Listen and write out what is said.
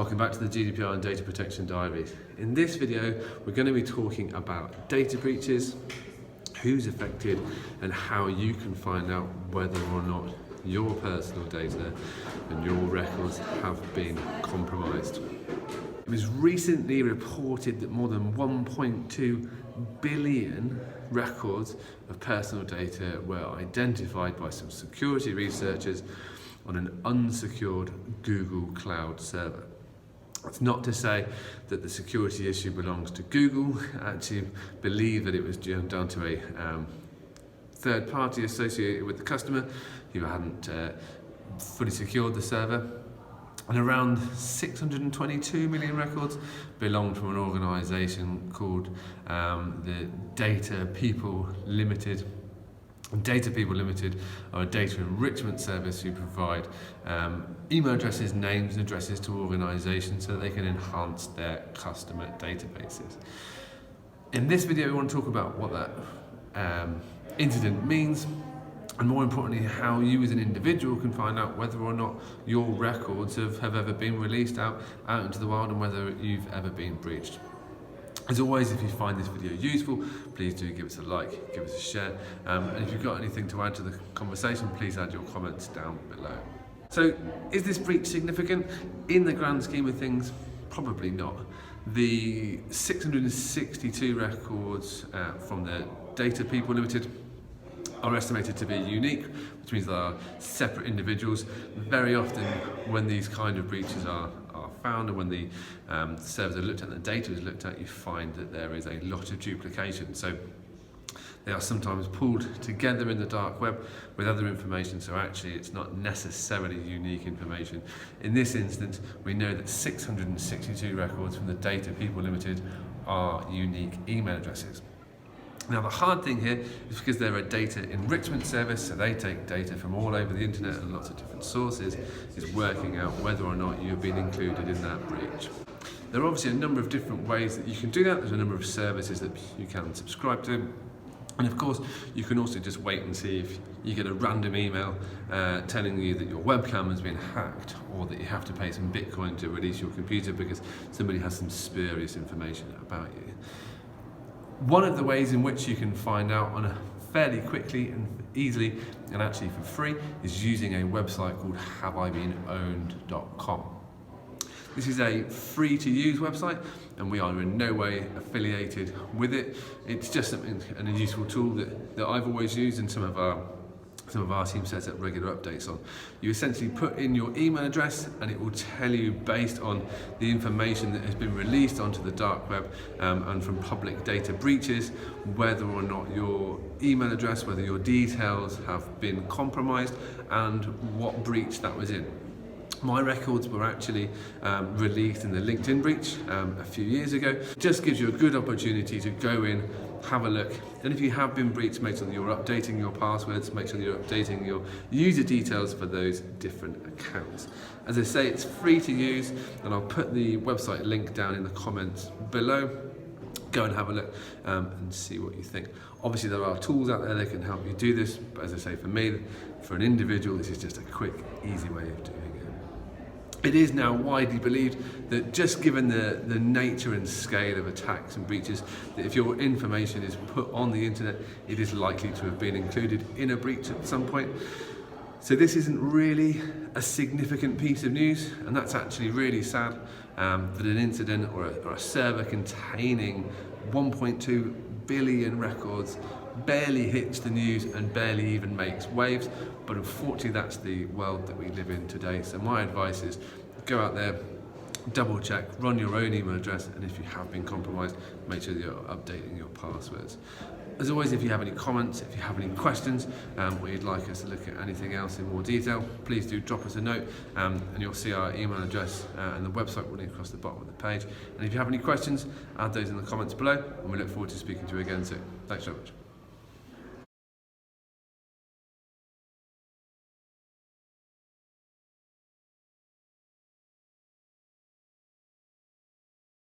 Welcome back to the GDPR and Data Protection Diary. In this video, we're going to be talking about data breaches, who's affected, and how you can find out whether or not your personal data and your records have been compromised. It was recently reported that more than 1.2 billion records of personal data were identified by some security researchers on an unsecured Google Cloud server. That's not to say that the security issue belongs to Google. I actually believe that it was down to a third party associated with the customer who hadn't fully secured the server. And around 622 million records belonged from an organisation called the Data People Limited. And Data People Limited are a data enrichment service who provide email addresses, names and addresses to organisations so that they can enhance their customer databases. In this video we want to talk about what that incident means, and more importantly how you as an individual can find out whether or not your records have ever been released out into the wild and whether you've ever been breached. As always, if you find this video useful, please do give us a like, give us a share, and if you've got anything to add to the conversation, please add your comments down below. So, is this breach significant? In the grand scheme of things, probably not. The 662 records from the Data People Limited are estimated to be unique, which means they are separate individuals. Very often when these kind of breaches are found and when the servers are looked at and the data is looked at, you find that there is a lot of duplication. So they are sometimes pulled together in the dark web with other information, so actually it's not necessarily unique information. In this instance, we know that 662 records from the Data People Limited are unique email addresses. Now the hard thing here is because they're a data enrichment service, so they take data from all over the internet and lots of different sources, is working out whether or not you've been included in that breach. There are obviously a number of different ways that you can do that. There's a number of services that you can subscribe to. And of course, you can also just wait and see if you get a random email telling you that your webcam has been hacked or that you have to pay some Bitcoin to release your computer because somebody has some spurious information about you. One of the ways in which you can find out on a fairly quickly and easily and actually for free is using a website called haveibeenowned.com. This is a free to use website and we are in no way affiliated with it. It's just something and a useful tool that I've always used and some of our team sets up regular updates on. You essentially put in your email address and it will tell you based on the information that has been released onto the dark web and from public data breaches, whether or not your email address, whether your details have been compromised and what breach that was in. My records were actually released in the LinkedIn breach a few years ago. It just gives you a good opportunity to go in, have a look, and if you have been breached, make sure that you're updating your passwords, make sure that you're updating your user details for those different accounts. As I say, it's free to use, and I'll put the website link down in the comments below. Go and have a look and see what you think. Obviously there are tools out there that can help you do this, but as I say, for me, for an individual, this is just a quick, easy way of doing it. It is now widely believed that just given the nature and scale of attacks and breaches, that if your information is put on the internet, it is likely to have been included in a breach at some point. So this isn't really a significant piece of news, and that's actually really sad that an incident or a server containing 1.2 billion records barely hits the news and barely even makes waves, but unfortunately that's the world that we live in today. So my advice is go out there, double check, run your own email address, and if you have been compromised, make sure that you're updating your passwords. As always, if you have any comments, if you have any questions, or you'd like us to look at anything else in more detail, please do drop us a note, and you'll see our email address and the website running across the bottom of the page. And if you have any questions, add those in the comments below, and we look forward to speaking to you again soon. Thanks so much.